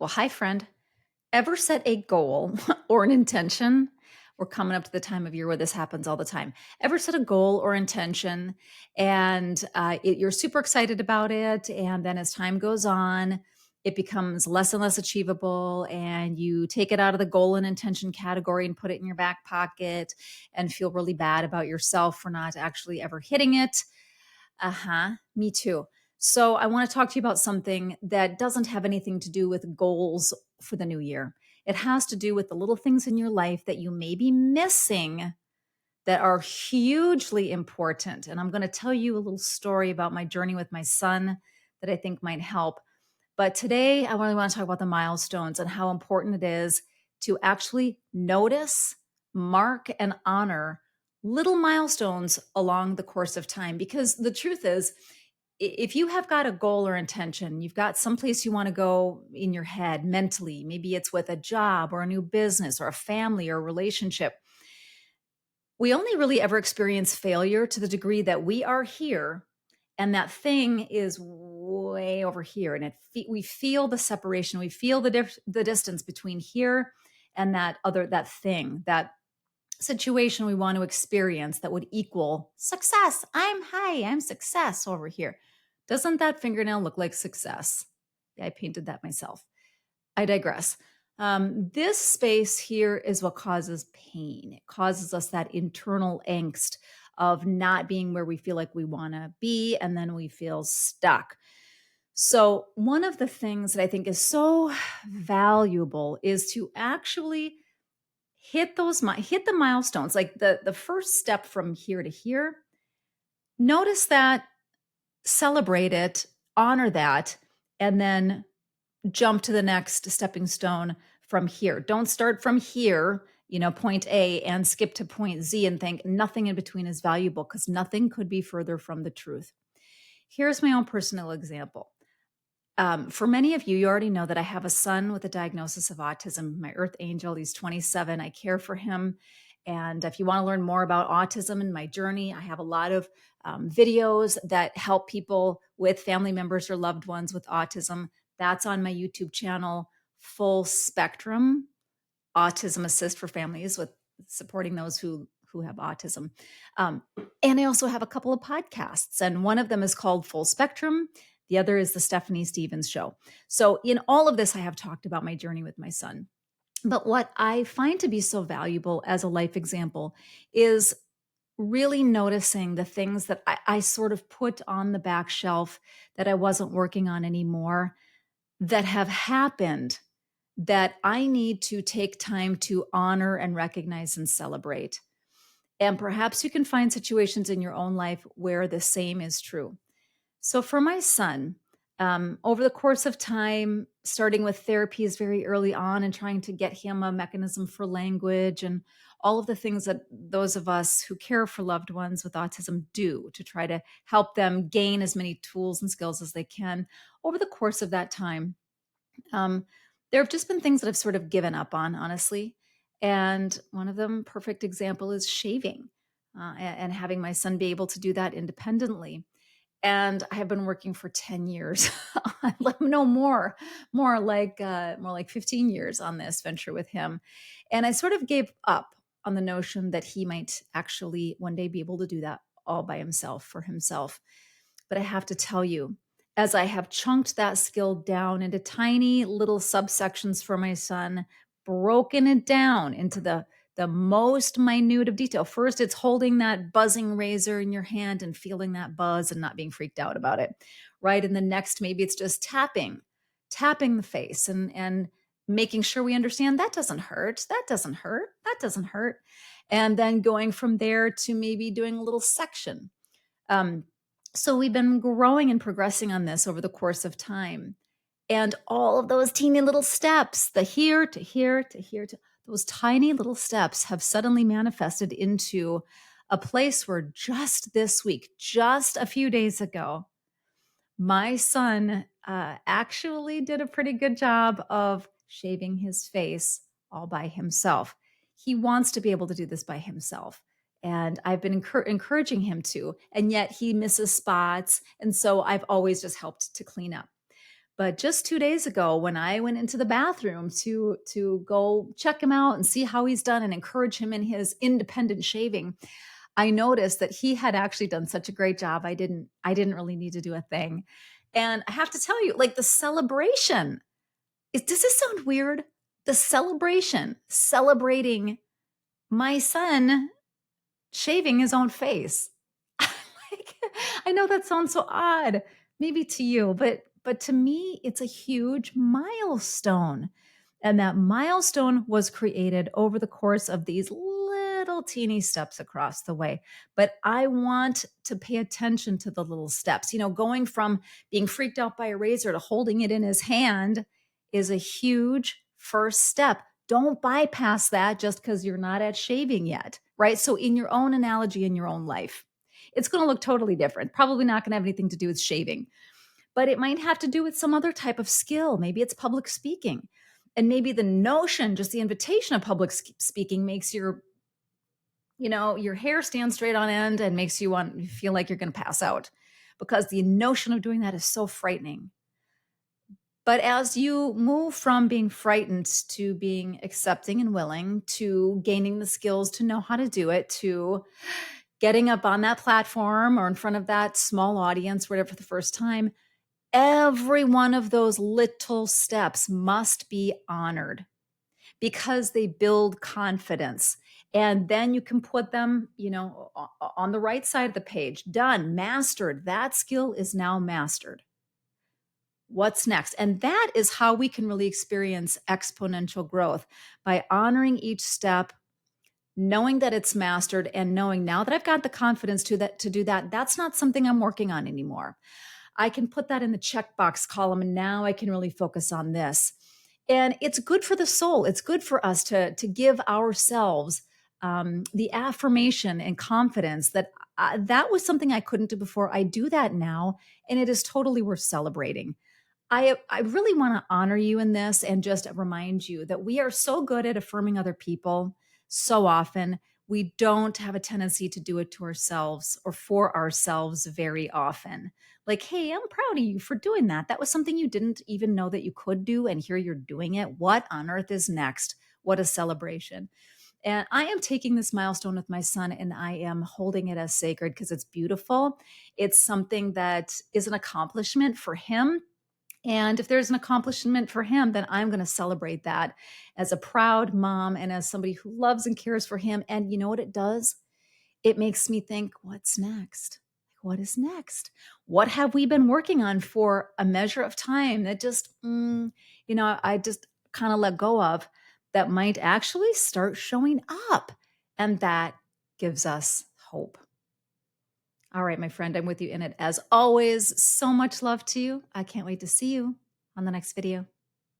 Well, hi, friend. Ever set a goal or an intention? We're coming up to the time of year where this happens all the time. Ever set a goal or intention and you're super excited about it. And then as time goes on, it becomes less and less achievable. And you take it out of the goal and intention category and put it in your back pocket and feel really bad about yourself for not actually ever hitting it. Me too. So, I want to talk to you about something that doesn't have anything to do with goals for the new year. It has to do with the little things in your life that you may be missing that are hugely important. And I'm going to tell you a little story about my journey with my son that I think might help. But today, I really want to talk about the milestones and how important it is to actually notice, mark, and honor little milestones along the course of time. Because the truth is, if you have got a goal or intention, you've got someplace you want to go in your head mentally, maybe it's with a job or a new business or a family or a relationship. We only really ever experience failure to the degree that we are here and that thing is way over here and we feel the separation, we feel the distance between here and that thing, that situation we want to experience that would equal success. I'm success over here. Doesn't that fingernail look like success? Yeah, I painted that myself. I digress. This space here is what causes pain. It causes us that internal angst of not being where we feel like we want to be, and then we feel stuck. So, one of the things that I think is so valuable is to actually hit the milestones, like the first step from here to here. Notice that, celebrate it, honor that, and then jump to the next stepping stone from here. Don't start from here, point A, and skip to point Z and think nothing in between is valuable because nothing could be further from the truth. Here's my own personal example. For many of you, you already know that I have a son with a diagnosis of autism, my earth angel. He's 27. I care for him. And if you want to learn more about autism and my journey, I have a lot of videos that help people with family members or loved ones with autism. That's on my YouTube channel, Full Spectrum Autism Assist for Families, with supporting those who have autism. Um, and I also have a couple of podcasts, and one of them is called Full Spectrum. The other is the Stephanie Stevens Show. So, in all of this, I have talked about my journey with my son. But what I find to be so valuable as a life example is really noticing the things that I sort of put on the back shelf that I wasn't working on anymore that have happened that I need to take time to honor and recognize and celebrate. And perhaps you can find situations in your own life where the same is true. So for my son, over the course of time, starting with therapies very early on and trying to get him a mechanism for language and all of the things that those of us who care for loved ones with autism do to try to help them gain as many tools and skills as they can. Over the course of that time, um, there have just been things that I've sort of given up on, honestly. And one of them, perfect example, is shaving and having my son be able to do that independently. And I have been working for 10 years. No, more like 15 years on this venture with him. And I sort of gave up on the notion that he might actually one day be able to do that all by himself for himself. But I have to tell you, as I have chunked that skill down into tiny little subsections for my son, broken it down into the most minute of detail. First, it's holding that buzzing razor in your hand and feeling that buzz and not being freaked out about it. Right. And the next, maybe it's just tapping the face and making sure we understand that doesn't hurt. That doesn't hurt. That doesn't hurt. And then going from there to maybe doing a little section. Um, so we've been growing and progressing on this over the course of time. And all of those teeny little steps, the here to here to here to those tiny little steps have suddenly manifested into a place where just this week, just a few days ago, my son actually did a pretty good job of shaving his face all by himself. He wants to be able to do this by himself. And I've been encouraging him to, and yet he misses spots. And so I've always just helped to clean up. But just 2 days ago, when I went into the bathroom to go check him out and see how he's done and encourage him in his independent shaving, I noticed that he had actually done such a great job. I didn't really need to do a thing. And I have to tell you, like the celebration, does this sound weird? The celebration, celebrating my son shaving his own face. Like, I know that sounds so odd, maybe to you, but to me, it's a huge milestone. And that milestone was created over the course of these little teeny steps across the way. But I want to pay attention to the little steps. Going from being freaked out by a razor to holding it in his hand is a huge first step. Don't bypass that just because you're not at shaving yet, right? So, in your own analogy in your own life, it's going to look totally different. Probably not going to have anything to do with shaving, but it might have to do with some other type of skill. Maybe it's public speaking. And maybe the notion, just the invitation of public speaking makes your hair stand straight on end and makes you feel like you're going to pass out because the notion of doing that is so frightening. But as you move from being frightened to being accepting and willing to gaining the skills to know how to do it, to getting up on that platform or in front of that small audience, whatever, for the first time, every one of those little steps must be honored because they build confidence. And then you can put them, on the right side of the page. Done, mastered. That skill is now mastered. What's next? And that is how we can really experience exponential growth, by honoring each step, knowing that it's mastered, and knowing now that I've got the confidence to do that, that's not something I'm working on anymore. I can put that in the checkbox column, and now I can really focus on this. And it's good for the soul. It's good for us to give ourselves the affirmation and confidence that that was something I couldn't do before. I do that now, and it is totally worth celebrating. I really want to honor you in this and just remind you that we are so good at affirming other people so often. We don't have a tendency to do it to ourselves or for ourselves very often. Like, hey, I'm proud of you for doing that. That was something you didn't even know that you could do, and here you're doing it. What on earth is next? What a celebration. And I am taking this milestone with my son and I am holding it as sacred because it's beautiful. It's something that is an accomplishment for him, and if there's an accomplishment for him, then I'm going to celebrate that as a proud mom and as somebody who loves and cares for him. And you know what it does? It makes me think, what's next? What is next? What have we been working on for a measure of time that I just kind of let go of, that might actually start showing up? And that gives us hope. All right, my friend, I'm with you in it as always. So much love to you. I can't wait to see you on the next video.